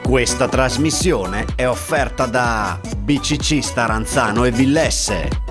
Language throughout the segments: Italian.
Questa trasmissione è offerta da BCC Staranzano e Villesse.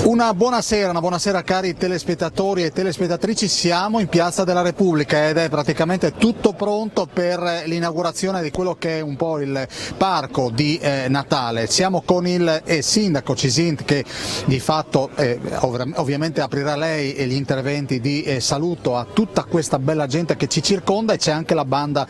Una buonasera cari telespettatori e telespettatrici, siamo in Piazza della Repubblica ed è praticamente tutto pronto per l'inaugurazione di quello che è un po' il parco di Natale. Siamo con il sindaco Cisint che di fatto ovviamente aprirà lei gli interventi di saluto a tutta questa bella gente che ci circonda, e c'è anche la banda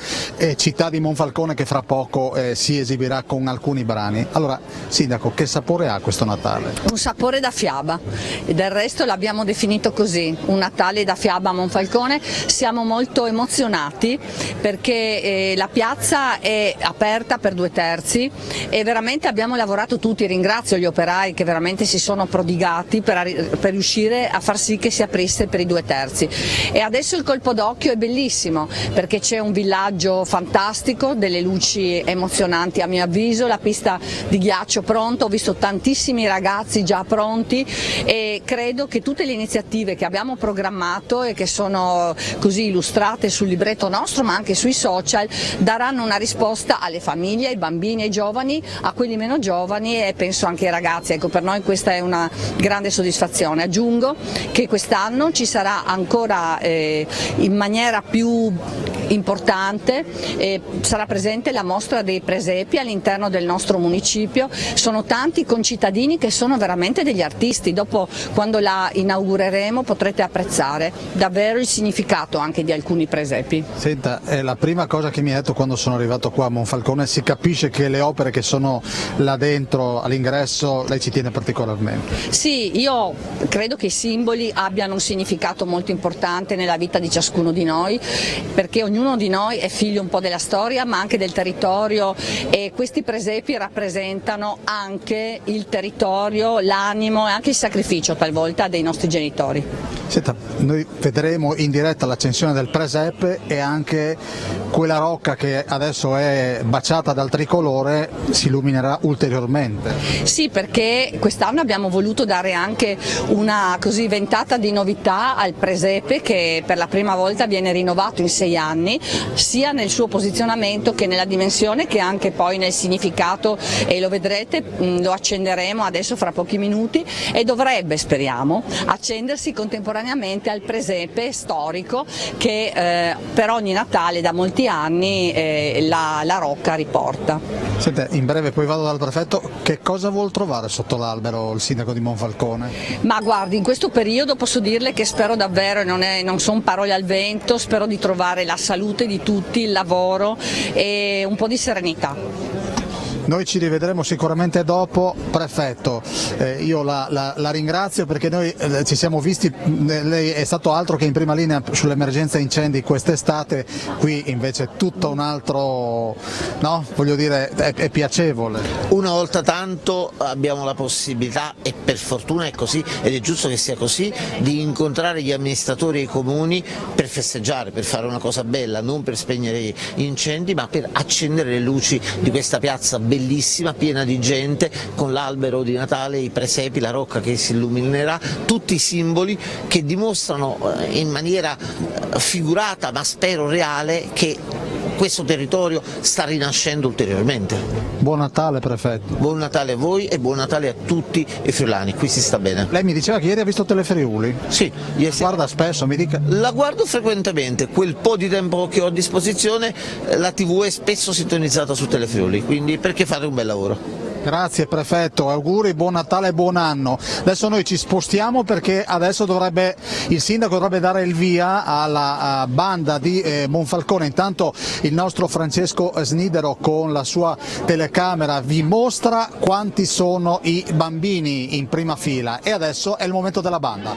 Città di Monfalcone che fra poco si esibirà con alcuni brani. Allora sindaco, che sapore ha questo Natale? Un sapore da fiaba. E del resto l'abbiamo definito così, un Natale da fiaba a Monfalcone. Siamo molto emozionati perché la piazza è aperta per 2/3 e veramente abbiamo lavorato tutti. Ringrazio gli operai che veramente si sono prodigati per riuscire a far sì che si aprisse per i 2/3, e adesso il colpo d'occhio è bellissimo perché c'è un villaggio fantastico, delle luci emozionanti a mio avviso, la pista di ghiaccio pronta, ho visto tantissimi ragazzi già pronti e credo che tutte le iniziative che abbiamo programmato e che sono così illustrate sul libretto nostro ma anche sui social daranno una risposta alle famiglie, ai bambini, ai giovani, a quelli meno giovani e penso anche ai ragazzi. Ecco, per noi questa è una grande soddisfazione. Aggiungo che quest'anno ci sarà ancora in maniera più importante, sarà presente la mostra dei presepi all'interno del nostro municipio. Sono tanti concittadini che sono veramente degli artisti. Dopo, quando la inaugureremo, potrete apprezzare davvero il significato anche di alcuni presepi. Senta, la prima cosa che mi ha detto quando sono arrivato qua a Monfalcone, si capisce che le opere che sono là dentro all'ingresso lei ci tiene particolarmente. Sì, io credo che i simboli abbiano un significato molto importante nella vita di ciascuno di noi, perché ognuno di noi è figlio un po' della storia ma anche del territorio, e questi presepi rappresentano anche il territorio, l'animo e anche il sacrificio talvolta dei nostri genitori. Senta, noi vedremo in diretta l'accensione del presepe e anche quella rocca che adesso è baciata dal tricolore si illuminerà ulteriormente. Sì, perché quest'anno abbiamo voluto dare anche una così ventata di novità al presepe, che per la prima volta viene rinnovato in 6 anni, sia nel suo posizionamento che nella dimensione che anche poi nel significato, e lo vedrete, lo accenderemo adesso fra pochi minuti e dovrebbe, speriamo, accendersi contemporaneamente al presepe storico che per ogni Natale da molti anni la rocca riporta. Senta, in breve poi vado dal prefetto, che cosa vuol trovare sotto l'albero il sindaco di Monfalcone? Ma guardi, in questo periodo posso dirle che spero davvero, e non sono parole al vento, spero di trovare la salute di tutti, il lavoro e un po' di serenità. Noi ci rivedremo sicuramente dopo. Prefetto, io la ringrazio perché noi ci siamo visti, lei è stato altro che in prima linea sull'emergenza incendi quest'estate, qui invece tutto un altro, no? Voglio dire, è piacevole. Una volta tanto abbiamo la possibilità, e per fortuna è così ed è giusto che sia così, di incontrare gli amministratori e i comuni per festeggiare, per fare una cosa bella, non per spegnere gli incendi ma per accendere le luci di questa piazza bellissima, piena di gente, con l'albero di Natale, i presepi, la rocca che si illuminerà, tutti i simboli che dimostrano in maniera figurata ma spero reale che questo territorio sta rinascendo ulteriormente. Buon Natale prefetto. Buon Natale a voi e buon Natale a tutti i friulani, qui si sta bene. Lei mi diceva che ieri ha visto Telefriuli? Sì, guarda spesso, mi dica. La guardo frequentemente, quel po' di tempo che ho a disposizione la TV è spesso sintonizzata su Telefriuli, quindi perché fare un bel lavoro. Grazie prefetto, auguri, buon Natale e buon anno. Adesso noi ci spostiamo perché adesso il sindaco dovrebbe dare il via alla banda di Monfalcone. Intanto il nostro Francesco Snidero con la sua telecamera vi mostra quanti sono i bambini in prima fila e adesso è il momento della banda.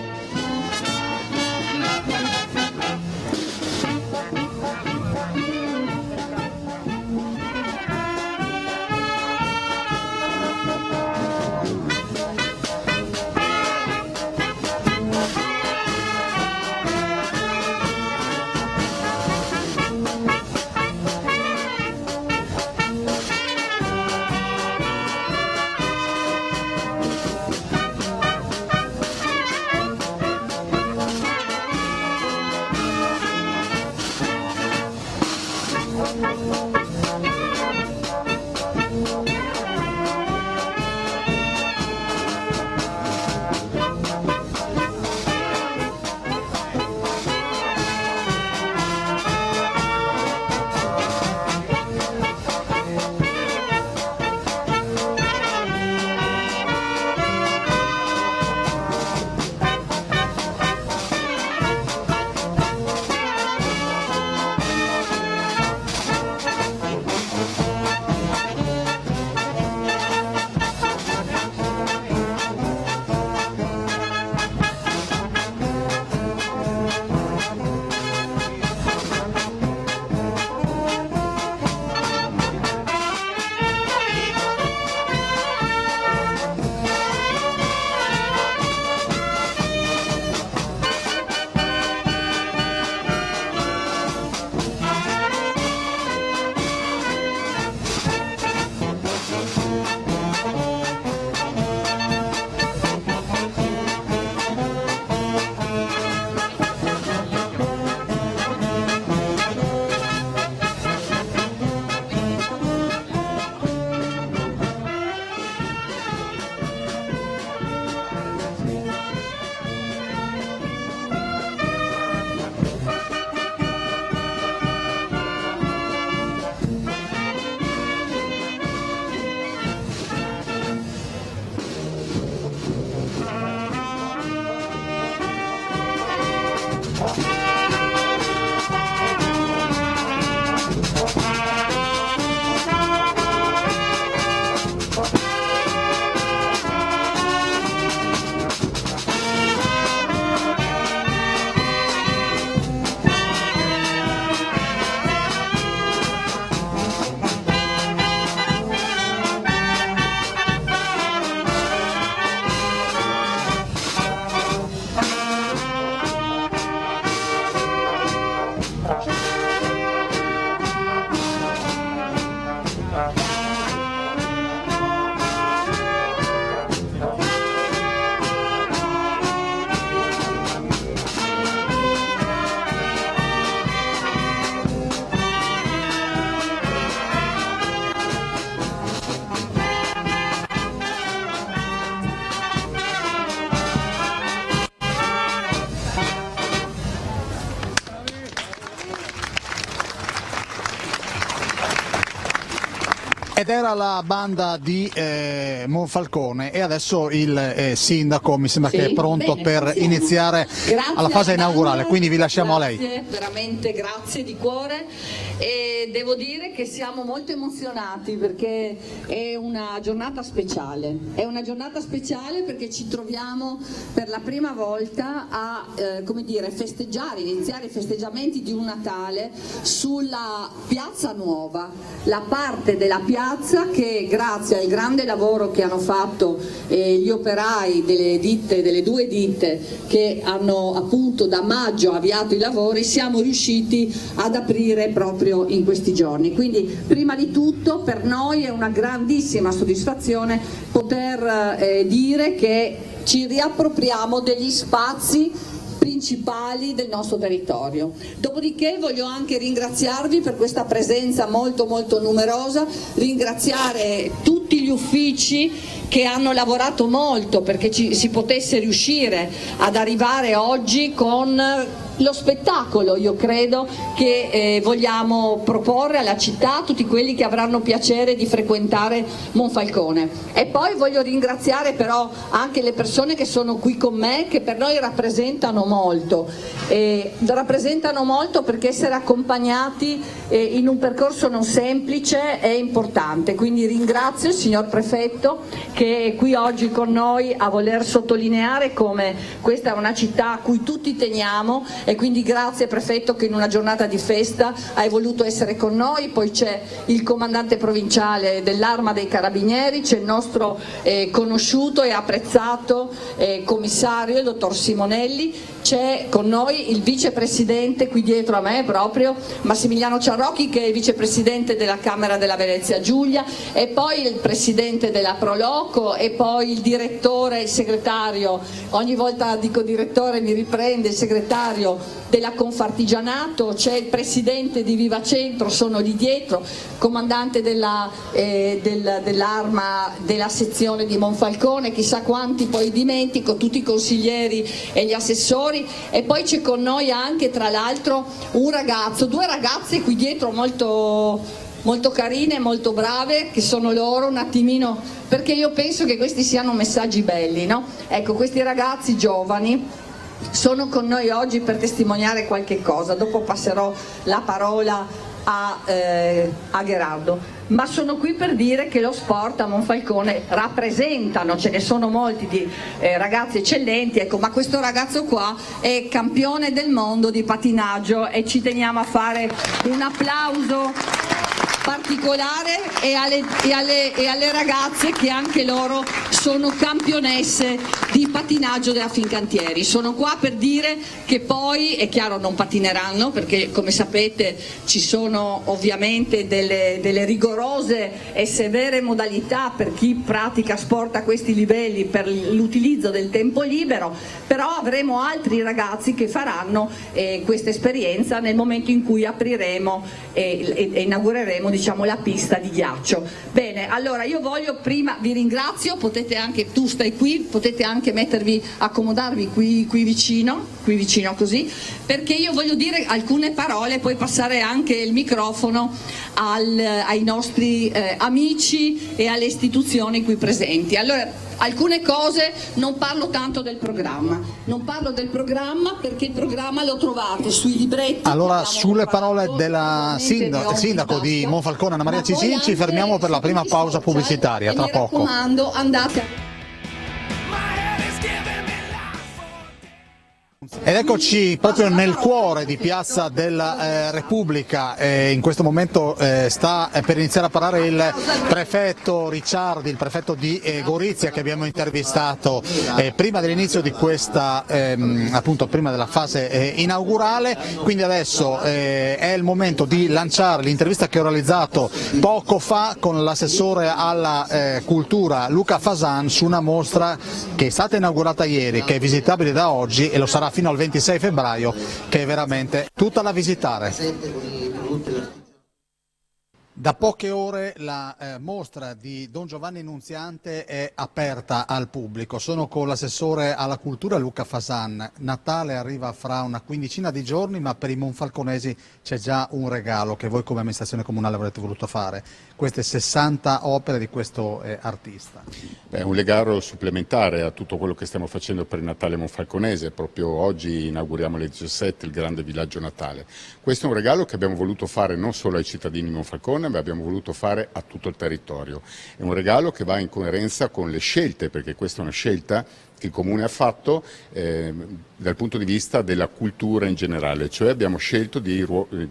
Ed era la banda di Monfalcone e adesso il sindaco mi sembra che è pronto per iniziare alla fase inaugurale, quindi vi lasciamo a lei. Veramente grazie di cuore e devo dire che siamo molto emozionati perché è una giornata speciale, perché ci troviamo per la prima volta a festeggiare, iniziare i festeggiamenti di un Natale sulla Piazza Nuova, la parte della piazza che grazie al grande lavoro che hanno fatto gli operai delle due ditte che hanno appunto da maggio avviato i lavori, siamo riusciti ad aprire proprio in questi giorni. Quindi prima di tutto per noi è una grandissima soddisfazione poter dire che ci riappropriamo degli spazi principali del nostro territorio. Dopodiché voglio anche ringraziarvi per questa presenza molto numerosa, ringraziare tutti gli uffici che hanno lavorato molto perché si potesse riuscire ad arrivare oggi con lo spettacolo, io credo, che vogliamo proporre alla città, a tutti quelli che avranno piacere di frequentare Monfalcone. E poi voglio ringraziare però anche le persone che sono qui con me, che per noi rappresentano molto perché essere accompagnati in un percorso non semplice è importante, quindi ringrazio il signor Prefetto che è qui oggi con noi a voler sottolineare come questa è una città a cui tutti teniamo. E quindi grazie Prefetto che in una giornata di festa hai voluto essere con noi. Poi c'è il comandante provinciale dell'Arma dei Carabinieri, c'è il nostro conosciuto e apprezzato commissario, il dottor Simonelli, c'è con noi il vicepresidente qui dietro a me proprio, Massimiliano Ciarrocchi, che è il vicepresidente della Camera della Venezia Giulia, e poi il presidente della Proloco, e poi il direttore, il segretario, ogni volta dico direttore mi riprende, il segretario della Confartigianato, c'è il presidente di Viva Centro, sono lì dietro, comandante dell'Arma della sezione di Monfalcone, chissà quanti poi dimentico, tutti i consiglieri e gli assessori. E poi c'è con noi anche tra l'altro due ragazze qui dietro molto carine, molto brave, che sono loro un attimino, perché io penso che questi siano messaggi belli, no? Ecco, questi ragazzi giovani sono con noi oggi per testimoniare qualche cosa, dopo passerò la parola a Gherardo, ma sono qui per dire che lo sport a Monfalcone rappresentano, ce ne sono molti di ragazzi eccellenti, ecco, ma questo ragazzo qua è campione del mondo di patinaggio e ci teniamo a fare un applauso particolare e alle ragazze che anche loro sono campionesse di pattinaggio della Fincantieri. Sono qua per dire che poi, è chiaro, non patineranno perché come sapete ci sono ovviamente delle rigorose e severe modalità per chi pratica sport a questi livelli per l'utilizzo del tempo libero, però avremo altri ragazzi che faranno questa esperienza nel momento in cui apriremo e inaugureremo, diciamo, la pista di ghiaccio. Bene, allora io voglio prima, vi ringrazio, potete anche, tu stai qui, potete anche accomodarvi qui vicino così, perché io voglio dire alcune parole, poi passare anche il microfono ai nostri amici e alle istituzioni qui presenti. Allora, alcune cose, non parlo tanto del programma, non parlo del programma perché il programma lo trovate sui libretti. Allora, sulle parole del sindaco di Monfalcone, Anna Maria Cisin, ci fermiamo per la prima pausa pubblicitaria, tra poco. Mi raccomando, andate a... Ed eccoci proprio nel cuore di Piazza della Repubblica, in questo momento sta per iniziare a parlare il prefetto Ricciardi, il prefetto di Gorizia, che abbiamo intervistato prima dell'inizio di questa, appunto prima della fase inaugurale. Quindi adesso è il momento di lanciare l'intervista che ho realizzato poco fa con l'assessore alla cultura Luca Fasan su una mostra che è stata inaugurata ieri, che è visitabile da oggi e lo sarà fino al 26 febbraio, che è veramente tutta da visitare. Da poche ore la mostra di Don Giovanni Nunziante è aperta al pubblico. Sono con l'assessore alla cultura Luca Fasan. Natale arriva fra una quindicina di giorni, ma per i monfalconesi c'è già un regalo che voi come amministrazione comunale avrete voluto fare. Queste 60 opere di questo artista. È un regalo supplementare a tutto quello che stiamo facendo per il Natale monfalconese. Proprio oggi inauguriamo alle 17 il grande villaggio Natale. Questo è un regalo che abbiamo voluto fare non solo ai cittadini monfalconesi, ma abbiamo voluto fare a tutto il territorio. È un regalo che va in coerenza con le scelte, perché questa è una scelta che il Comune ha fatto dal punto di vista della cultura in generale, cioè abbiamo scelto di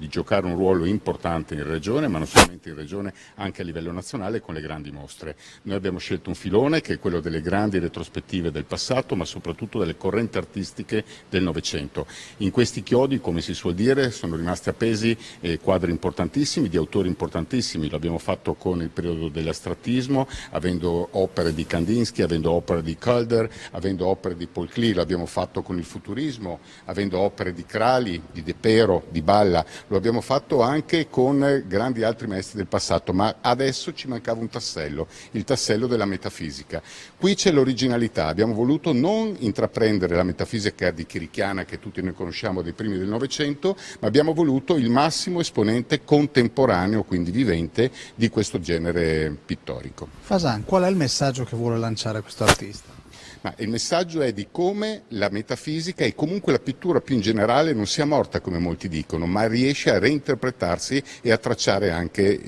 giocare un ruolo importante in Regione, ma non solamente in Regione, anche a livello nazionale con le grandi mostre. Noi abbiamo scelto un filone che è quello delle grandi retrospettive del passato, ma soprattutto delle correnti artistiche del Novecento. In questi chiodi, come si suol dire, sono rimasti appesi quadri importantissimi, di autori importantissimi. L'abbiamo fatto con il periodo dell'astrattismo, avendo opere di Kandinsky, avendo opere di Calder, avendo opere di Paul Klee, l'abbiamo fatto con il futurismo, avendo opere di Crali, di De Pero, di Balla, lo abbiamo fatto anche con grandi altri maestri del passato, ma adesso ci mancava un tassello, il tassello della metafisica. Qui c'è l'originalità, abbiamo voluto non intraprendere la metafisica di Chirichiana che tutti noi conosciamo dei primi del Novecento, ma abbiamo voluto il massimo esponente contemporaneo, quindi vivente, di questo genere pittorico. Fasan, qual è il messaggio che vuole lanciare questo artista? Ma il messaggio è di come la metafisica e comunque la pittura più in generale non sia morta come molti dicono, ma riesce a reinterpretarsi e a tracciare anche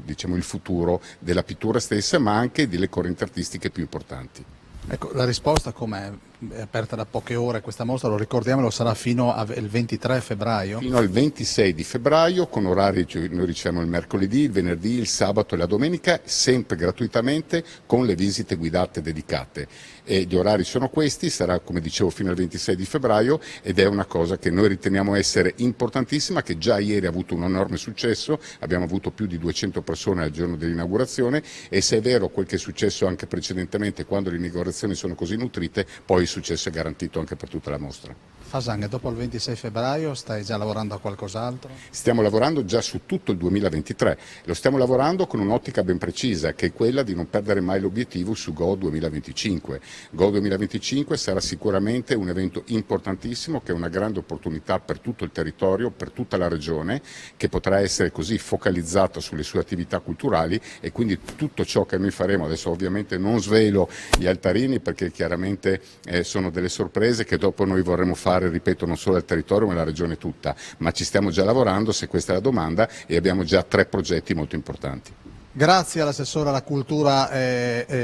diciamo, il futuro della pittura stessa, ma anche delle correnti artistiche più importanti. Ecco, la risposta com'è? È aperta da poche ore questa mostra, lo ricordiamo, sarà fino al 23 febbraio? Fino al 26 di febbraio, con orari, noi riceviamo il mercoledì, il venerdì, il sabato e la domenica, sempre gratuitamente con le visite guidate dedicate. E gli orari sono questi, sarà come dicevo fino al 26 di febbraio ed è una cosa che noi riteniamo essere importantissima, che già ieri ha avuto un enorme successo, abbiamo avuto più di 200 persone al giorno dell'inaugurazione e se è vero quel che è successo anche precedentemente quando le inaugurazioni sono così nutrite, poi il successo è garantito anche per tutta la mostra. Fasan, dopo il 26 febbraio stai già lavorando a qualcos'altro? Stiamo lavorando già su tutto il 2023, lo stiamo lavorando con un'ottica ben precisa che è quella di non perdere mai l'obiettivo su Go 2025. Go 2025 sarà sicuramente un evento importantissimo che è una grande opportunità per tutto il territorio, per tutta la regione, che potrà essere così focalizzata sulle sue attività culturali e quindi tutto ciò che noi faremo, adesso ovviamente non svelo gli altarini perché chiaramente sono delle sorprese che dopo noi vorremmo fare, ripeto, non solo al territorio ma alla regione tutta, ma ci stiamo già lavorando se questa è la domanda e abbiamo già 3 progetti molto importanti. Grazie all'assessore alla cultura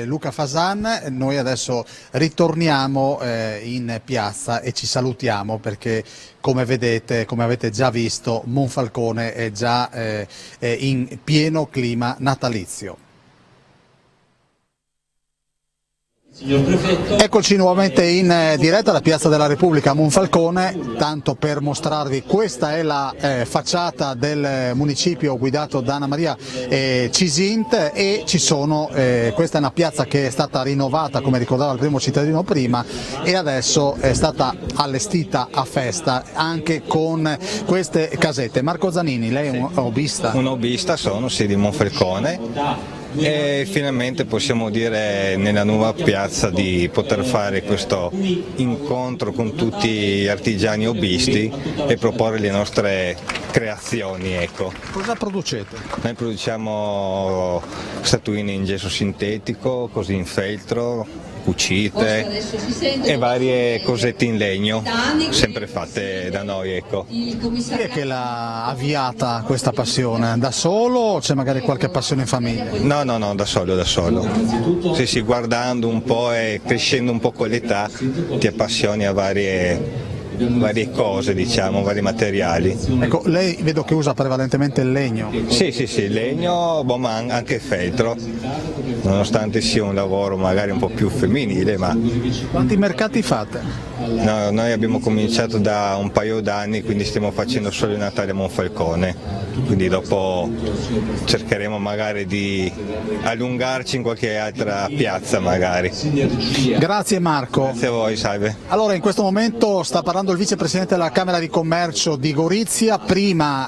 Luca Fasan, noi adesso ritorniamo in piazza e ci salutiamo perché come vedete, come avete già visto, Monfalcone è già in pieno clima natalizio. Eccoci nuovamente in diretta da Piazza della Repubblica a Monfalcone, tanto per mostrarvi questa è la facciata del municipio guidato da Anna Maria Cisint e ci sono, questa è una piazza che è stata rinnovata come ricordava il primo cittadino prima e adesso è stata allestita a festa anche con queste casette. Marco Zanini, lei è un hobbista? Un hobbista sono, sì, di Monfalcone. E finalmente possiamo dire nella nuova piazza di poter fare questo incontro con tutti gli artigiani hobbisti e proporre le nostre creazioni. Ecco. Cosa producete? Noi produciamo statuine in gesso sintetico, cose in feltro, cucite e varie cosette in legno, sempre fatte da noi. Ecco. Chi è che l'ha avviata questa passione? Da solo o c'è magari qualche passione in famiglia? No, da solo. Sì, guardando un po' e crescendo un po' con l'età ti appassioni a varie cose, diciamo, vari materiali. Ecco, lei vedo che usa prevalentemente il legno. Sì, legno, ma anche feltro, nonostante sia un lavoro magari un po' più femminile. Ma Quanti mercati fate? no, noi abbiamo cominciato da un paio d'anni, quindi stiamo facendo solo il Natale a Monfalcone, quindi dopo cercheremo magari di allungarci in qualche altra piazza magari. Grazie Marco. Grazie a voi, salve. Allora, in questo momento sta parlando il vicepresidente della Camera di Commercio di Gorizia. Prima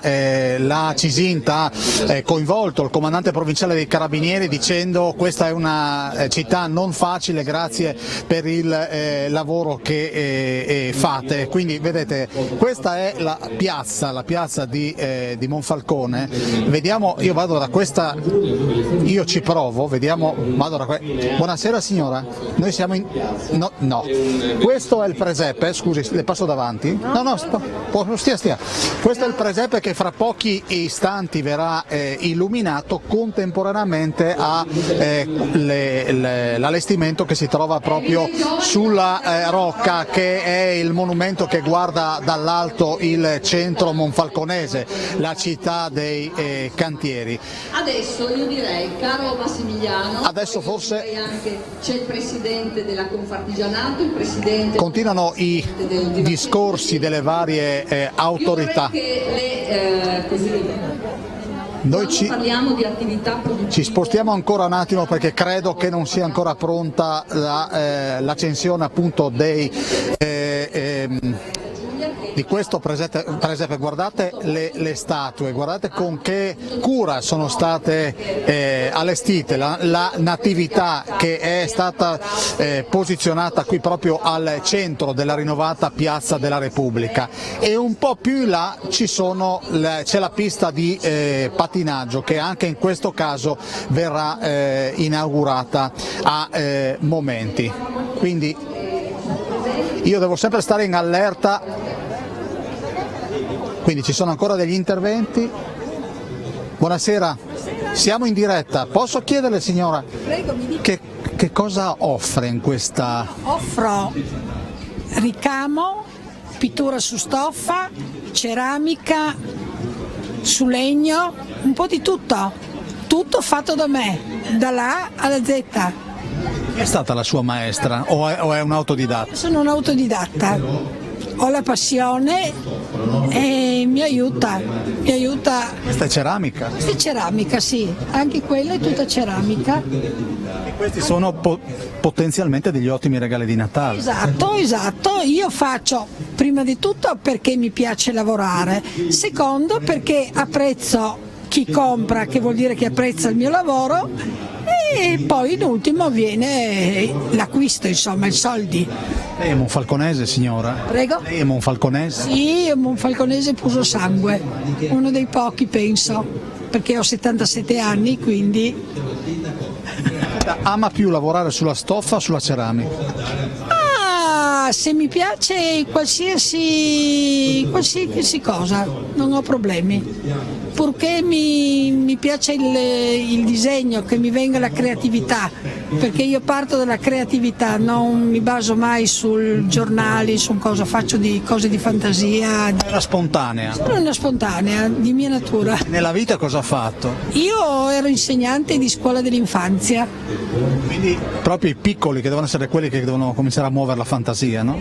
la Cisinta ha coinvolto il comandante provinciale dei Carabinieri dicendo questa è una città non facile, grazie per il lavoro che fate. Quindi vedete, questa è la piazza di Monfalcone. Vediamo, io vado da questa, io ci provo, vediamo, vado da Buonasera signora, noi siamo in... No, questo è il presepe, scusi, le passo davanti? No, stia. Questo è il presepe che fra pochi istanti verrà illuminato contemporaneamente all'allestimento che si trova proprio sulla rocca, che è il monumento che guarda dall'alto il centro monfalconese, la città dei cantieri. Adesso io direi, caro Massimiliano, adesso forse c'è il presidente della Confartigianato, il presidente... Continuano i discorsi delle varie autorità. Noi parliamo di attività produttive. Ci spostiamo ancora un attimo perché credo che non sia ancora pronta l'accensione appunto di questo presepe. Guardate le statue, guardate con che cura sono state allestite, la natività che è stata posizionata qui proprio al centro della rinnovata Piazza della Repubblica, e un po' più in là c'è la pista di patinaggio che anche in questo caso verrà inaugurata a momenti. Quindi io devo sempre stare in allerta. Quindi ci sono ancora degli interventi. Buonasera, siamo in diretta. Posso chiederle, signora, che cosa offre in questa... Offro ricamo, pittura su stoffa, ceramica, su legno, un po' di tutto fatto da me, dalla A alla Z. È stata la sua maestra o è un autodidatta? Sono un autodidatta, ho la passione e mi aiuta. Questa è ceramica? Questa è ceramica, sì, anche quella è tutta ceramica. E questi sono potenzialmente degli ottimi regali di Natale. Esatto, io faccio prima di tutto perché mi piace lavorare, secondo perché apprezzo chi compra, che vuol dire che apprezza il mio lavoro, e poi in ultimo viene l'acquisto, insomma, i soldi. Lei è monfalconese, signora? Prego? Lei è monfalconese? Sì, è monfalconese puro sangue, uno dei pochi penso, perché ho 77 anni, quindi... Ama più lavorare sulla stoffa o sulla ceramica? Se mi piace qualsiasi cosa, non ho problemi, purché mi piace il disegno, che mi venga la creatività, perché io parto dalla creatività, non mi baso mai sul giornali, su cosa faccio, di cose di fantasia. È una spontanea? Sono una spontanea, di mia natura. Nella vita cosa ha fatto? Io ero insegnante di scuola dell'infanzia. Quindi proprio i piccoli che devono essere quelli che devono cominciare a muovere la fantasia, no?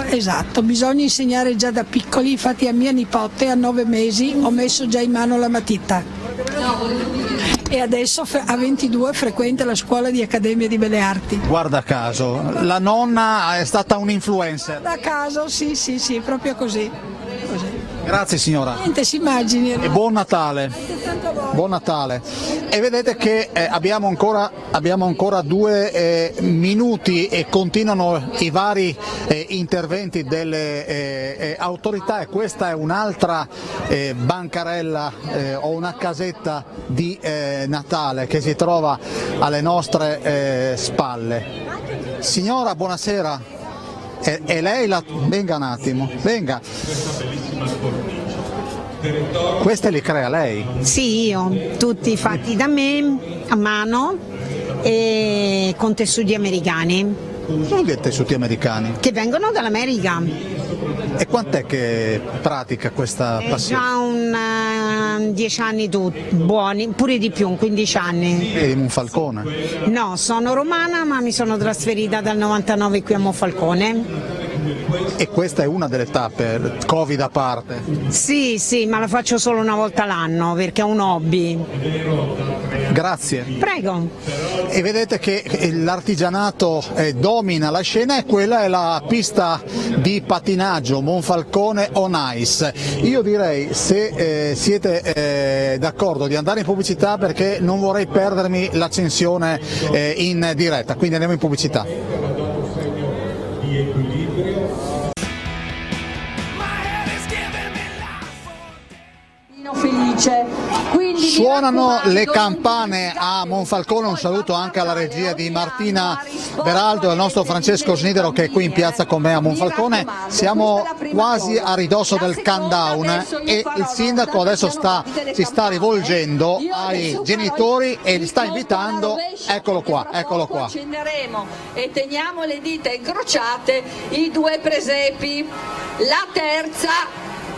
Esatto, bisogna insegnare già da piccoli, infatti a mia nipote a 9 mesi ho messo già in mano la matita e adesso a 22 frequenta la scuola di Accademia di Belle Arti. Guarda caso, la nonna è stata un influencer. Da caso, sì, proprio così. Grazie signora. Niente, si immagini. E buon Natale. Buon Natale. E vedete che abbiamo ancora 2 minuti e continuano i vari interventi delle autorità, e questa è un'altra bancarella o una casetta di Natale che si trova alle nostre spalle. Signora, buonasera. E lei venga un attimo, venga. Queste li crea lei? Sì, io, tutti fatti da me, a mano e con tessuti americani. Sono che tessuti americani? Che vengono dall'America. E quant'è che pratica questa passione? Già 10 anni buoni, pure di più, 15 anni. Di Monfalcone? No, sono romana ma mi sono trasferita dal 99 qui a Monfalcone. E questa è una delle tappe, Covid a parte? Sì, ma la faccio solo una volta l'anno perché è un hobby. Grazie. Prego. E vedete che l'artigianato domina la scena, e quella è la pista di pattinaggio Monfalcone on Ice. Io direi, se siete d'accordo, di andare in pubblicità, perché non vorrei perdermi l'accensione in diretta, quindi andiamo in pubblicità. Felice. Quindi Suonano le campane a Monfalcone, un saluto anche alla regia di Martina Beraldo e al nostro Francesco Snidero che è qui in piazza con me a Monfalcone. Siamo quasi a ridosso del countdown e il sindaco adesso si sta rivolgendo ai genitori e li sta invitando. Eccolo qua. Accenderemo e teniamo le dita incrociate i 2 presepi. La terza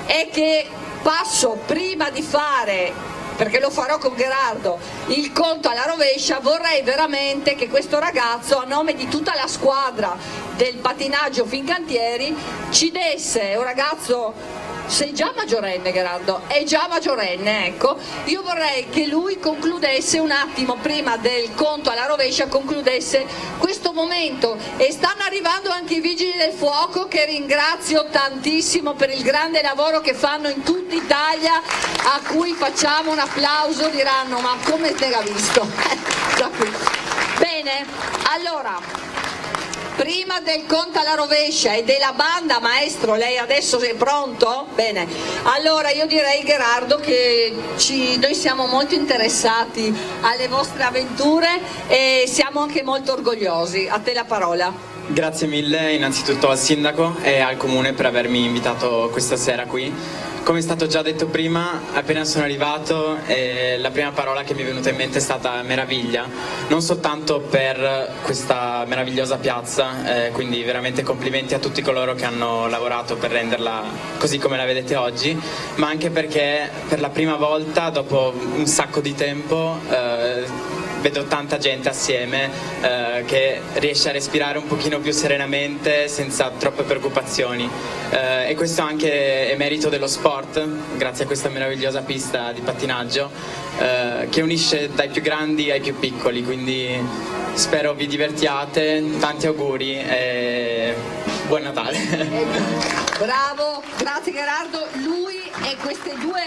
è che passo, prima di fare, perché lo farò con Gherardo, il conto alla rovescia, vorrei veramente che questo ragazzo, a nome di tutta la squadra del pattinaggio Fincantieri, ci desse, un ragazzo, sei già maggiorenne Gherardo, è già maggiorenne, ecco, io vorrei che lui concludesse un attimo, prima del conto alla rovescia, concludesse questo momento. E stanno arrivando anche i vigili del fuoco, che ringrazio tantissimo per il grande lavoro che fanno in tutta Italia, a cui facciamo un applauso. Diranno: ma come te l'ha visto? Da qui. Bene, allora, prima del conto alla rovescia e della banda, maestro, lei adesso è pronto? Bene, allora io direi, Gherardo, che noi siamo molto interessati alle vostre avventure e siamo anche molto orgogliosi. A te la parola. Grazie mille innanzitutto al sindaco e al comune per avermi invitato questa sera qui. Come è stato già detto prima, appena sono arrivato la prima parola che mi è venuta in mente è stata meraviglia, non soltanto per questa meravigliosa piazza, quindi veramente complimenti a tutti coloro che hanno lavorato per renderla così come la vedete oggi, ma anche perché per la prima volta dopo un sacco di tempo vedo tanta gente assieme che riesce a respirare un pochino più serenamente senza troppe preoccupazioni, e questo anche è merito dello sport, grazie a questa meravigliosa pista di pattinaggio che unisce dai più grandi ai più piccoli, quindi spero vi divertiate, tanti auguri e buon Natale. Bravo, grazie Gherardo. Lui e queste 2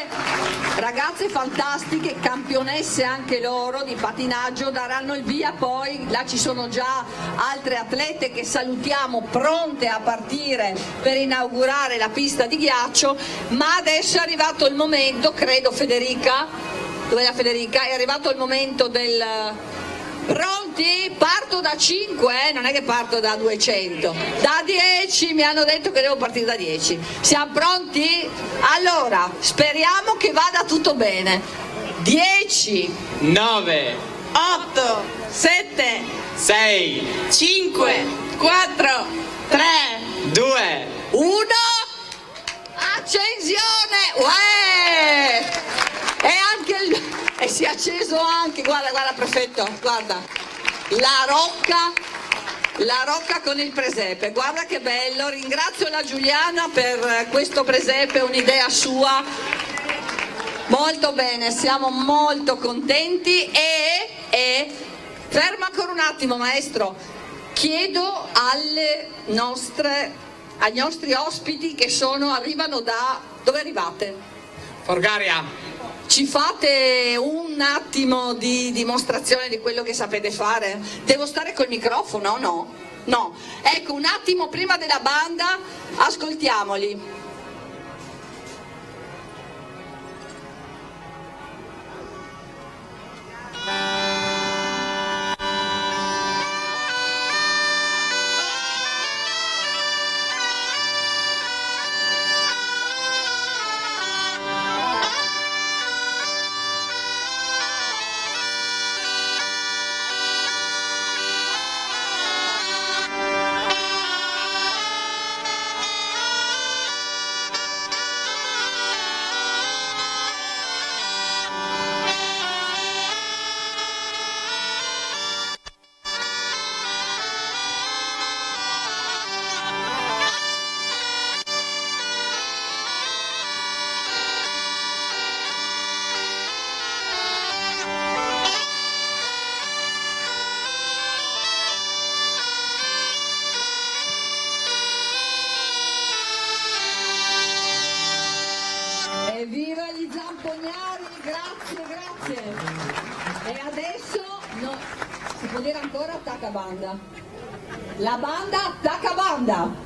ragazze fantastiche, campionesse anche loro di pattinaggio, daranno il via. Poi là ci sono già altre atlete che salutiamo, pronte a partire per inaugurare la pista di ghiaccio, ma adesso è arrivato il momento, credo, Federica, dov'è la Federica? È arrivato il momento del... Pronti? Parto da 5, non è che parto da 200, da 10, mi hanno detto che devo partire da 10. Siamo pronti? Allora, speriamo che vada tutto bene. 10, 9, 8, 7, 6, 5, 4, 3, 2, 1, accensione! Uè! E anche e si è acceso anche, guarda prefetto, guarda, la rocca con il presepe, guarda che bello. Ringrazio la Giuliana per questo presepe, un'idea sua, molto bene, siamo molto contenti. E ferma ancora un attimo, maestro, chiedo ai nostri ospiti che arrivano da Dove arrivate? Forgaria. Ci fate un attimo di dimostrazione di quello che sapete fare? Devo stare col microfono? No? No. Ecco, un attimo prima della banda, ascoltiamoli. Evviva gli zampognari, grazie. E adesso, no, si può dire ancora attacca banda. La banda attacca banda.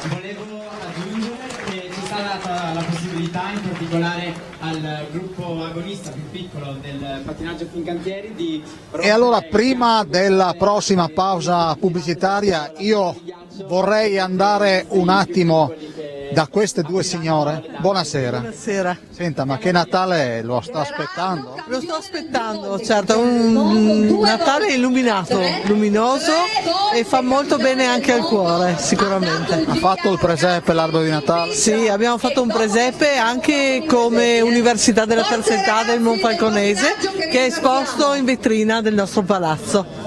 Volevo aggiungere che ci sarà data la possibilità, in particolare al gruppo agonista più piccolo del pattinaggio Fincantieri, di... E allora, prima della prossima pausa pubblicitaria, io vorrei andare un attimo da queste due signore. Buonasera. Buonasera. Senta, ma che Natale lo sta aspettando? Lo sto aspettando, certo, un Natale illuminato, luminoso e fa molto bene anche al cuore, sicuramente. Ha fatto il presepe, l'albero di Natale? Sì, abbiamo fatto un presepe anche come Università della Terza Età del Monfalconese, che è esposto in vetrina del nostro palazzo.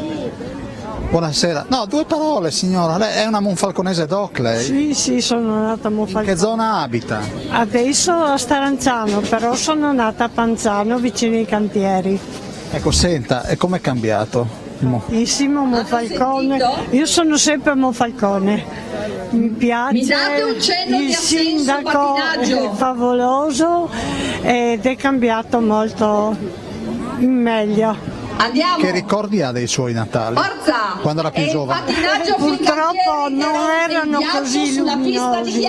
Buonasera. No, due parole signora, lei è una monfalconese doc lei? Sì, sì, sono nata a Monfalcone. In che zona abita? Adesso a Staranzano, però sono nata a Panzano, vicino ai cantieri. Ecco, senta, e com'è cambiato? Tantissimo Monfalcone, io sono sempre a Monfalcone, mi piace, il sindaco è favoloso ed è cambiato molto in meglio. Andiamo. Che ricordi ha dei suoi Natali? Forza! Quando era più giovane? Purtroppo non erano così luminosi,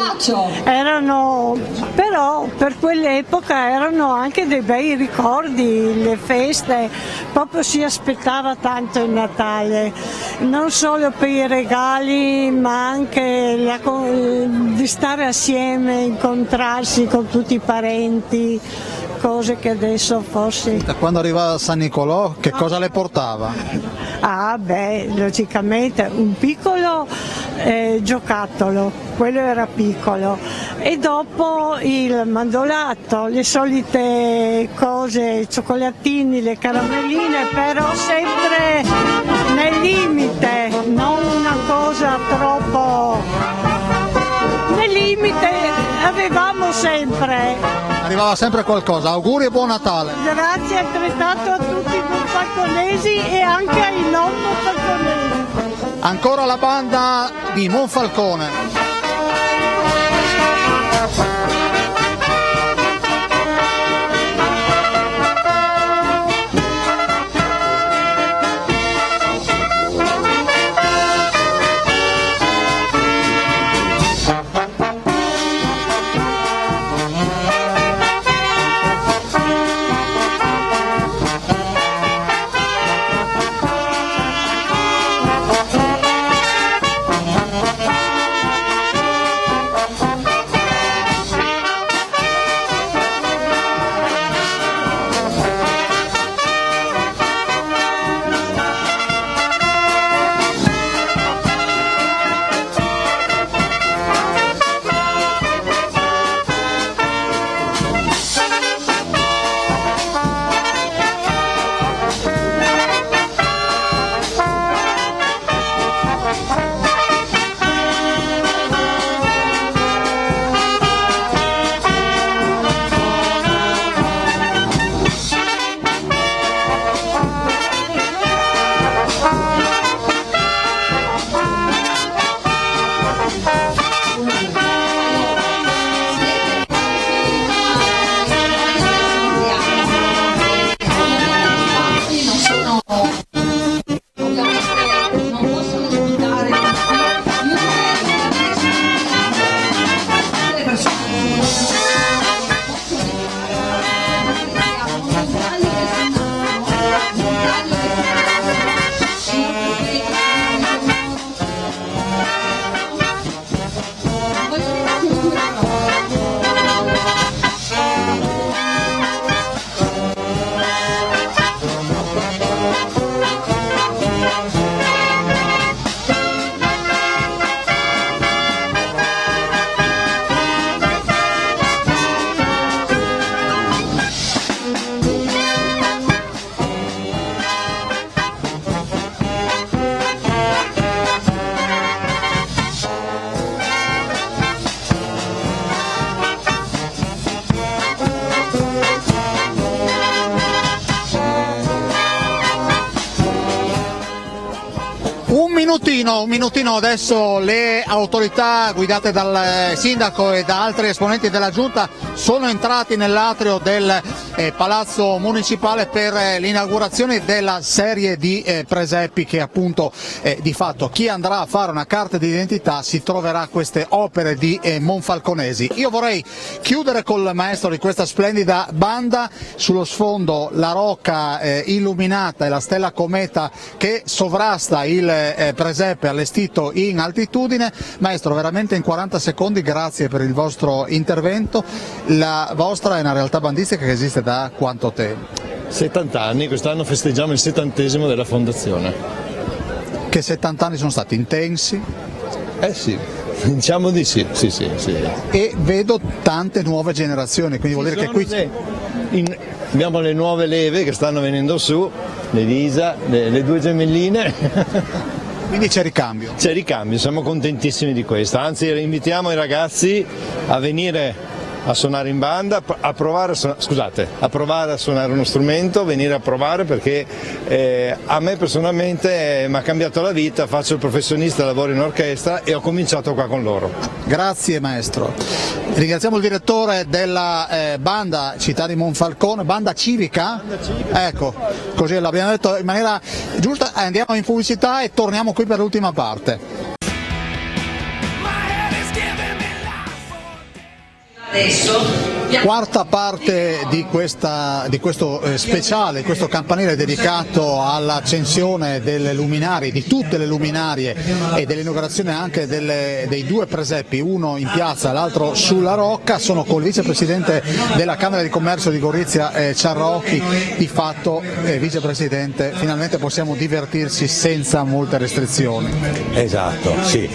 però per quell'epoca erano anche dei bei ricordi, le feste, proprio si aspettava tanto il Natale, non solo per i regali ma anche di stare assieme, incontrarsi con tutti i parenti, cose che adesso forse... Quando arriva San Nicolò, che cosa le portava? Logicamente un piccolo giocattolo, quello era piccolo, e dopo il mandolato, le solite cose, i cioccolatini, le caramelline, però sempre nel limite, non una cosa troppo... Nel limite avevamo sempre. Arrivava sempre qualcosa. Auguri e buon Natale. Grazie altrettanto a tutti i monfalconesi e anche ai non monfalconesi. Ancora la banda di Monfalcone. Un minutino, adesso le autorità guidate dal sindaco e da altri esponenti della giunta sono entrati nell'atrio del Palazzo Municipale per l'inaugurazione della serie di presepi che appunto di fatto chi andrà a fare una carta d'identità si troverà queste opere di monfalconesi. Io vorrei chiudere col maestro di questa splendida banda, sullo sfondo la rocca illuminata e la stella cometa che sovrasta il presepe allestito in altitudine. Maestro, veramente in 40 secondi grazie per il vostro intervento. La vostra è una realtà bandistica che esiste da quanto tempo? 70 anni, quest'anno festeggiamo il 70° della fondazione. Che 70 anni sono stati intensi? Sì, diciamo di sì. E vedo tante nuove generazioni, quindi vuol dire che qui... Abbiamo le nuove leve che stanno venendo su, l'Elisa, le due gemelline. Quindi c'è ricambio? C'è ricambio, siamo contentissimi di questo, anzi invitiamo i ragazzi a venire a suonare in banda, a provare a suonare uno strumento, venire a provare, perché a me personalmente mi ha cambiato la vita, faccio il professionista, lavoro in orchestra e ho cominciato qua con loro. Grazie maestro. Ringraziamo il direttore della banda Città di Monfalcone, banda civica? Ecco, così l'abbiamo detto in maniera giusta. Andiamo in pubblicità e torniamo qui per l'ultima parte. Quarta parte di questo speciale, questo campanile dedicato all'accensione delle luminarie, di tutte le luminarie e dell'inaugurazione anche dei due presepi, uno in piazza e l'altro sulla Rocca. Sono col vicepresidente della Camera di Commercio di Gorizia Ciarrocchi. Di fatto, vicepresidente, finalmente possiamo divertirci senza molte restrizioni. Esatto, sì,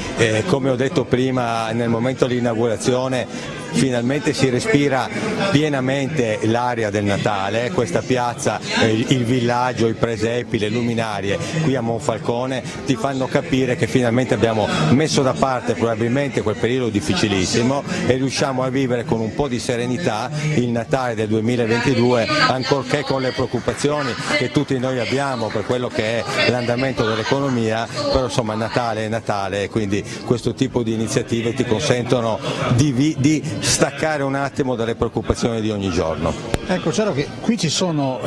come ho detto prima nel momento dell'inaugurazione, finalmente si respira pienamente l'aria del Natale. Questa piazza, il villaggio, i presepi, le luminarie qui a Monfalcone ti fanno capire che finalmente abbiamo messo da parte probabilmente quel periodo difficilissimo e riusciamo a vivere con un po' di serenità il Natale del 2022, ancorché con le preoccupazioni che tutti noi abbiamo per quello che è l'andamento dell'economia, però insomma Natale è Natale e quindi questo tipo di iniziative ti consentono di staccare un attimo dalle preoccupazioni di ogni giorno. Ecco, certo che qui ci sono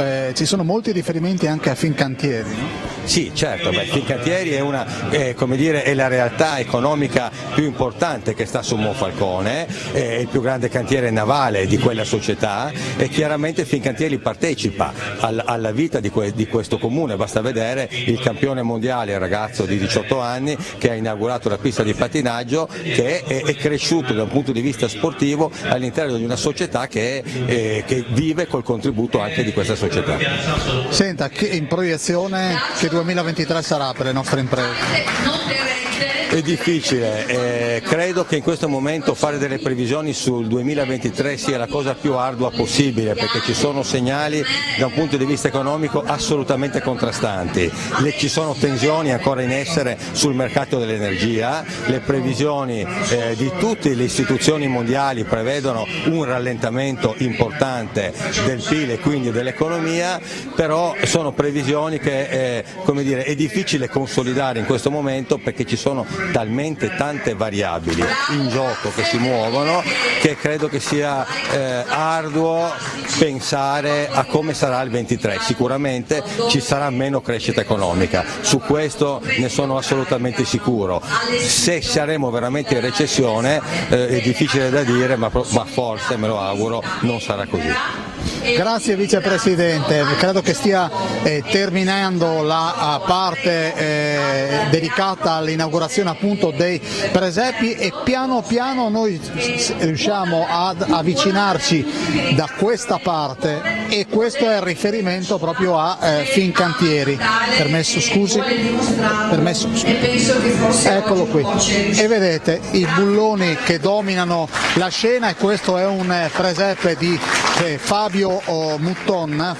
molti riferimenti anche a Fincantieri, no? Sì, certo, Fincantieri è la realtà economica più importante che sta su Monfalcone, è il più grande cantiere navale di quella società e chiaramente Fincantieri partecipa alla vita di questo comune. Basta vedere il campione mondiale, il ragazzo di 18 anni che ha inaugurato la pista di pattinaggio, che è cresciuto da un punto di vista sportivo all'interno di una società che vive col contributo anche di questa società. Senta, che in proiezione che 2023 sarà per le nostre imprese? È difficile, credo che in questo momento fare delle previsioni sul 2023 sia la cosa più ardua possibile, perché ci sono segnali da un punto di vista economico assolutamente contrastanti, ci sono tensioni ancora in essere sul mercato dell'energia, le previsioni di tutte le istituzioni mondiali prevedono un rallentamento importante del PIL e quindi dell'economia, però sono previsioni che è difficile consolidare in questo momento perché ci sono talmente tante variabili in gioco che si muovono che credo che sia arduo pensare a come sarà il 23. Sicuramente ci sarà meno crescita economica, su questo ne sono assolutamente sicuro. Se saremo veramente in recessione è difficile da dire, ma forse, me lo auguro, non sarà così. Grazie vicepresidente, credo che stia terminando la parte dedicata all'inaugurazione appunto dei presepi e piano piano noi riusciamo ad avvicinarci da questa parte e questo è il riferimento proprio a Fincantieri. Permesso, scusi? Permesso, eccolo qui. E vedete i bulloni che dominano la scena e questo è un presepe di Fabio Mutton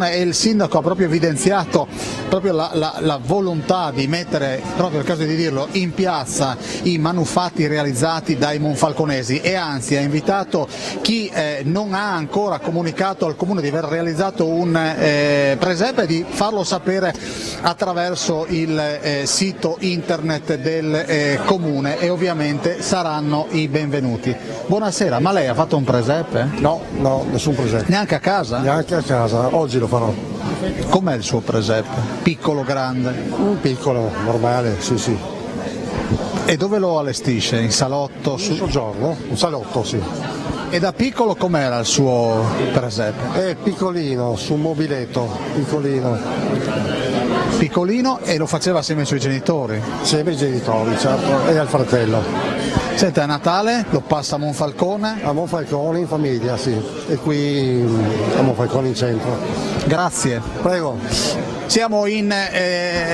e il sindaco ha proprio evidenziato proprio la volontà di mettere, proprio è il caso di dirlo, in piazza i manufatti realizzati dai monfalconesi e anzi ha invitato chi non ha ancora comunicato al comune di aver realizzato un presepe di farlo sapere attraverso il sito internet del comune e ovviamente saranno i benvenuti. Buonasera, ma lei ha fatto un presepe? No, nessun presepe. Neanche a casa? Neanche a casa, oggi lo farò. Com'è il suo presepe? Piccolo, grande? Un piccolo, normale, sì. E dove lo allestisce? In salotto? Un soggiorno, un salotto, sì. E da piccolo com'era il suo presepe? È piccolino, su un mobiletto, piccolino. Piccolino e lo faceva assieme ai suoi genitori? Assieme ai genitori, certo, e al fratello. Senta, a Natale lo passa a Monfalcone? A Monfalcone in famiglia, sì, e qui a Monfalcone in centro. Grazie. Prego. Siamo in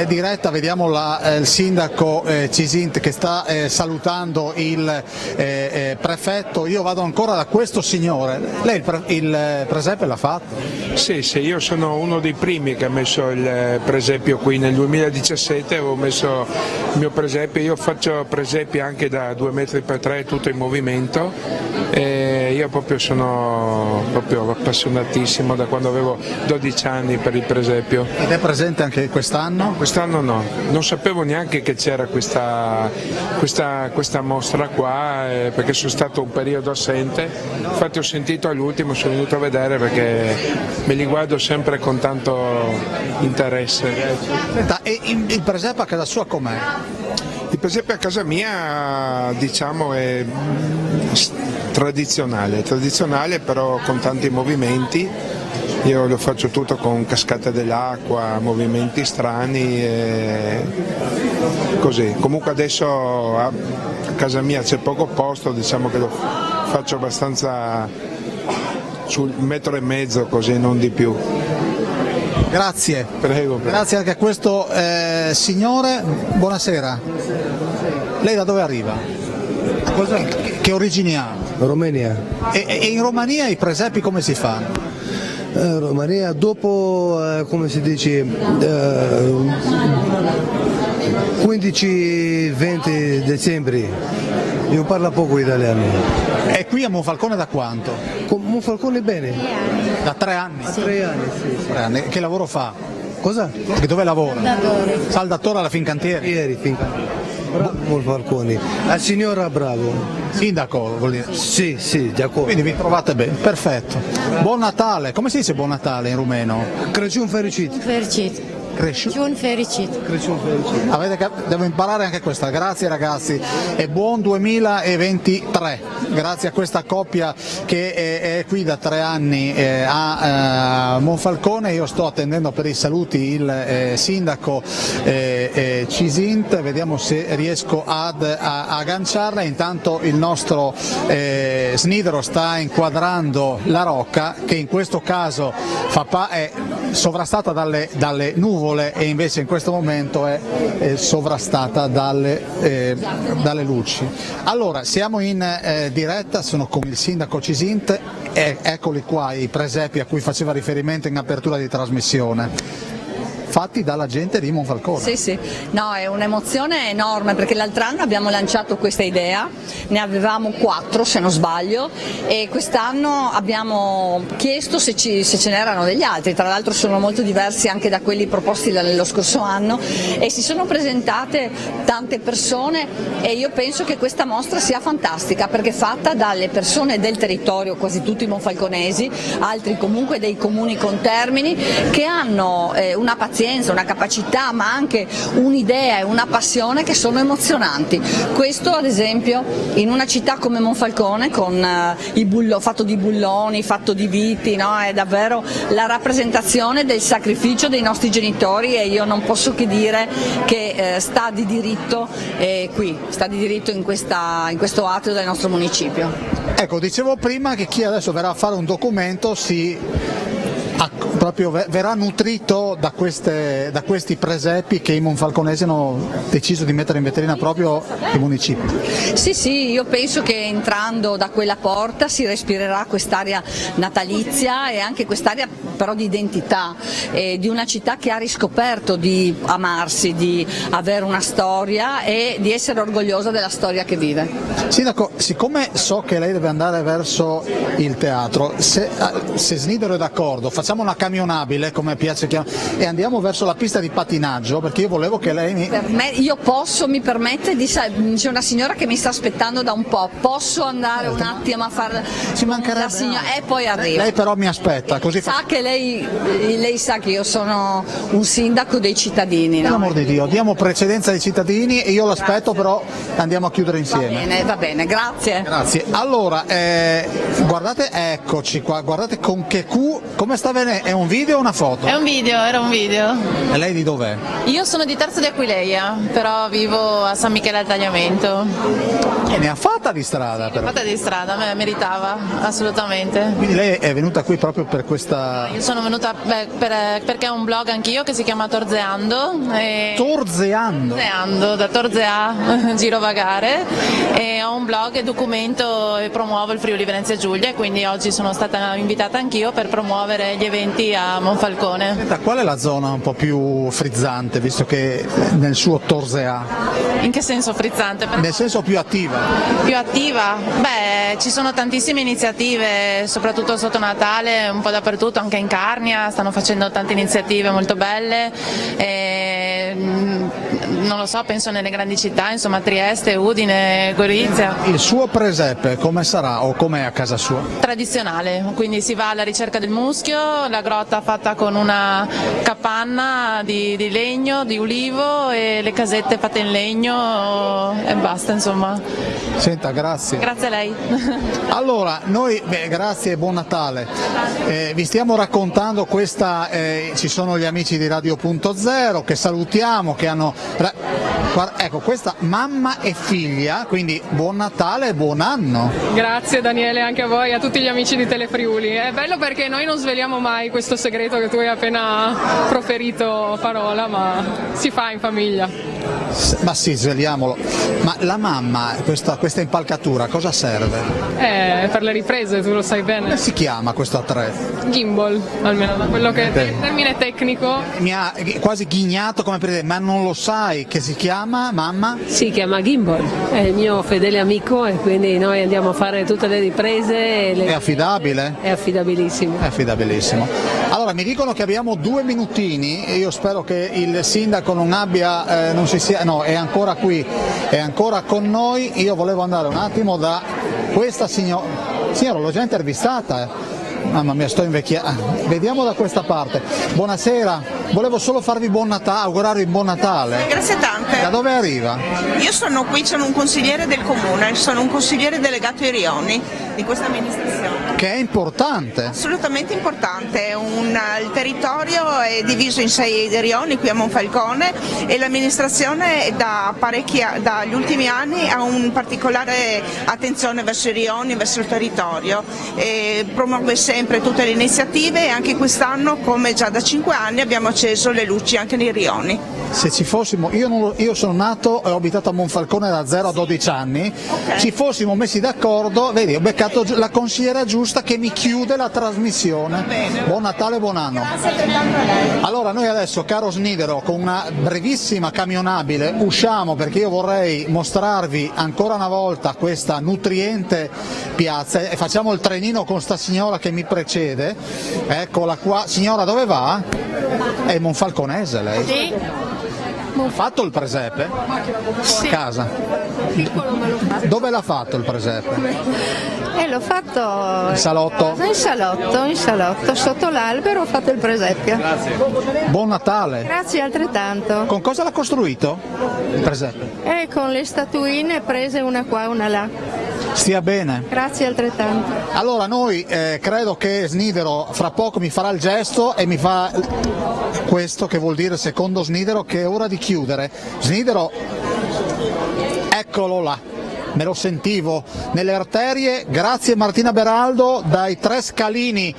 diretta, vediamo il sindaco Cisint che sta salutando il prefetto. Io vado ancora da questo signore. Lei il presepe l'ha fatto? Sì, io sono uno dei primi che ha messo il presepio qui. Nel 2017 avevo messo il mio presepio. Io faccio presepi anche da 2 metri per 3, tutto in movimento. E io sono appassionatissimo da quando avevo 12 anni per il presepio. Ed è presente anche quest'anno? Quest'anno no, non sapevo neanche che c'era questa mostra qua, perché sono stato un periodo assente, infatti ho sentito all'ultimo, sono venuto a vedere perché me li guardo sempre con tanto interesse. Senta, e il presepe a casa sua com'è? Il presepe a casa mia diciamo è tradizionale però con tanti movimenti. Io lo faccio tutto con cascata dell'acqua, movimenti strani e così. Comunque adesso a casa mia c'è poco posto, diciamo che lo faccio abbastanza sul 1,5 metri così, non di più. Grazie. Prego. Grazie anche a questo signore. Buonasera. Lei da dove arriva? Che origini ha? Romania. E in Romania i presepi come si fanno? Romania dopo, come si dice, 15-20 dicembre, io parlo poco italiano. E qui a Monfalcone da quanto? Monfalcone bene. Da 3 anni? Da 3 anni, sì. 3 anni. Che lavoro fa? Cosa? Dove lavora? Saldatore. Saldatore alla Fincantieri? Ieri, Fincantieri. Monfalcone. La signora bravo. Sindaco vuol dire? Sì, d'accordo. Quindi vi trovate bene, perfetto. Buon Natale, come si dice buon Natale in rumeno? Crăciun fericit. Crăciun fericit. Devo imparare anche questa, grazie ragazzi e buon 2023, grazie a questa coppia che è qui da 3 anni a Monfalcone. Io sto attendendo per i saluti il sindaco Cisint, vediamo se riesco ad agganciarla. Intanto il nostro Snidero sta inquadrando la rocca che in questo caso è sovrastata dalle nuvole e invece in questo momento è sovrastata dalle luci. Allora, siamo in diretta, sono con il sindaco Cisint e eccoli qua i presepi a cui faceva riferimento in apertura di trasmissione. Fatti dalla gente di Monfalcone. Sì, no, è un'emozione enorme perché l'altro anno abbiamo lanciato questa idea, ne avevamo 4 se non sbaglio e quest'anno abbiamo chiesto se ce n'erano degli altri, tra l'altro sono molto diversi anche da quelli proposti lo scorso anno e si sono presentate tante persone e io penso che questa mostra sia fantastica perché è fatta dalle persone del territorio, quasi tutti monfalconesi, altri comunque dei comuni contermini che hanno una pazienza, una capacità ma anche un'idea e una passione che sono emozionanti. Questo ad esempio in una città come Monfalcone con fatto di bulloni, fatto di viti, no? È davvero la rappresentazione del sacrificio dei nostri genitori e io non posso che dire che sta di diritto qui, sta di diritto in questo atrio del nostro municipio. Ecco, dicevo prima che chi adesso verrà a fare un documento proprio verrà nutrito da questi presepi che i monfalconesi hanno deciso di mettere in vetrina proprio i municipi. Sì, io penso che entrando da quella porta si respirerà quest'area natalizia e anche quest'area però di identità, di una città che ha riscoperto di amarsi, di avere una storia e di essere orgogliosa della storia che vive. Sindaco, siccome so che lei deve andare verso il teatro, se Snidero è d'accordo, facciamo una camionabile, come piace chiamare, e andiamo verso la pista di patinaggio, perché io volevo che lei mi permette c'è una signora che mi sta aspettando da un po', posso andare un attimo a fare ci mancherebbe la signora e poi arrivo. Lei però mi aspetta, così sa che lei sa che io sono un sindaco dei cittadini, no? Per l'amor di Dio, diamo precedenza ai cittadini e io l'aspetto, però andiamo a chiudere insieme. Va bene, grazie. Allora, guardate, eccoci qua, guardate con che come sta venendo, un video o una foto? È un video, era un video. E lei di dov'è? Io sono di Terzo di Aquileia, però vivo a San Michele al Tagliamento. E ne ha fatta di strada però. Fatta di strada, meritava, assolutamente. Quindi lei è venuta qui proprio per questa... Io sono venuta perché ho un blog anch'io che si chiama Torzeando. Torzeando? Torzeando, da Torzea, girovagare, e ho un blog e documento e promuovo il Friuli Venezia Giulia, e quindi oggi sono stata invitata anch'io per promuovere gli eventi a Monfalcone. Senta, qual è la zona un po' più frizzante, visto che nel suo Torzea? In che senso frizzante? Nel senso più attiva? Più attiva? Beh, ci sono tantissime iniziative, soprattutto sotto Natale, un po' dappertutto, anche in Carnia, stanno facendo tante iniziative molto belle. Non lo so, penso nelle grandi città, insomma Trieste, Udine, Gorizia. Il suo presepe come sarà o com'è a casa sua? Tradizionale, quindi si va alla ricerca del muschio, la grotta fatta con una capanna di legno, di ulivo, e le casette fatte in legno e basta, insomma. Senta, grazie. Grazie a lei. Allora, noi, grazie e buon Natale. Vi stiamo raccontando questa, ci sono gli amici di Radio.0 che salutiamo, che hanno... Ecco, questa mamma e figlia, quindi buon Natale e buon anno. Grazie Daniele, anche a voi e a tutti gli amici di Telefriuli. È bello perché noi non sveliamo mai questo segreto che tu hai appena proferito parola, ma si fa in famiglia. Ma sì, sveliamolo. Ma la mamma, questa impalcatura, cosa serve? Per le riprese, tu lo sai bene. Come si chiama questo attrezzo? Gimbal, almeno da quello che è il termine tecnico. Mi ha quasi ghignato come per dire, ma non lo sai che si chiama, mamma? Si chiama Gimbal, è il mio fedele amico e quindi noi andiamo a fare tutte le riprese. È affidabile? È affidabilissimo. È affidabilissimo. Allora, mi dicono che abbiamo 2 minutini, io spero che il sindaco non abbia, non si sia, no, è ancora qui, è ancora con noi. Io volevo andare un attimo da questa signora, l'ho già intervistata. Mamma mia, sto invecchiando. Vediamo da questa parte. Buonasera, volevo solo farvi buon Natale, augurarvi buon Natale. Grazie tante. Da dove arriva? Io sono qui, sono un consigliere del comune, sono un consigliere delegato ai Rioni di questa amministrazione. Che è importante. Assolutamente importante, il territorio è diviso in 6 rioni qui a Monfalcone e l'amministrazione dagli ultimi anni ha un particolare attenzione verso i rioni, verso il territorio, e promuove sempre tutte le iniziative, e anche quest'anno, come già da 5 anni, abbiamo acceso le luci anche nei rioni. Se ci fossimo, io sono nato e ho abitato a Monfalcone da 0 a 12 anni, ci fossimo messi d'accordo, vedi, ho beccato la consigliera giusta che mi chiude la trasmissione. Buon Natale, buon anno. Allora noi adesso, caro Snidero, con una brevissima camionabile usciamo, perché io vorrei mostrarvi ancora una volta questa nutriente piazza, e facciamo il trenino con sta signora che mi precede. Eccola qua. Signora, dove va? È monfalconese lei? Sì. Ha fatto il presepe? Sì. Casa? Piccolo me lo fa. Dove l'ha fatto il presepe? L'ho fatto in salotto? In salotto, sotto l'albero ho fatto il presepio. Grazie. Buon Natale. Grazie altrettanto. Con cosa l'ha costruito il presepe? Con le statuine prese una qua e una là. Stia bene. Grazie altrettanto. Allora noi credo che Snidero fra poco mi farà il gesto e mi fa questo, che vuol dire, secondo Snidero, che è ora di chiudere. Snidero, eccolo là. Me lo sentivo nelle arterie. Grazie Martina Beraldo dai 3 scalini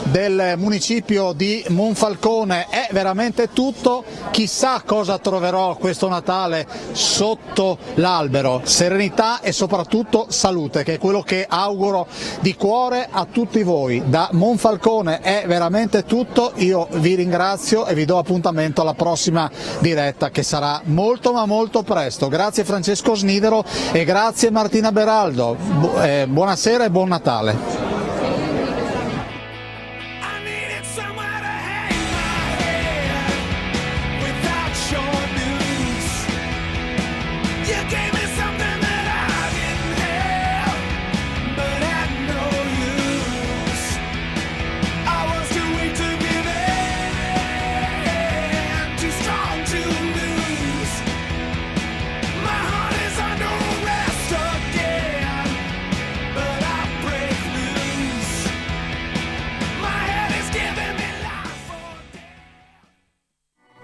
del municipio di Monfalcone. È veramente tutto. Chissà cosa troverò questo Natale sotto l'albero. Serenità e soprattutto salute, che è quello che auguro di cuore a tutti voi. Da Monfalcone è veramente tutto. Io vi ringrazio e vi do appuntamento alla prossima diretta, che sarà molto ma molto presto. Grazie Francesco Snidero e grazie Martina Beraldo. Buonasera e buon Natale.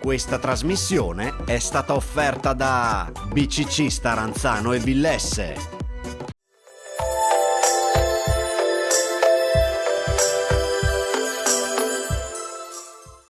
Questa trasmissione è stata offerta da BCC Staranzano e Villesse.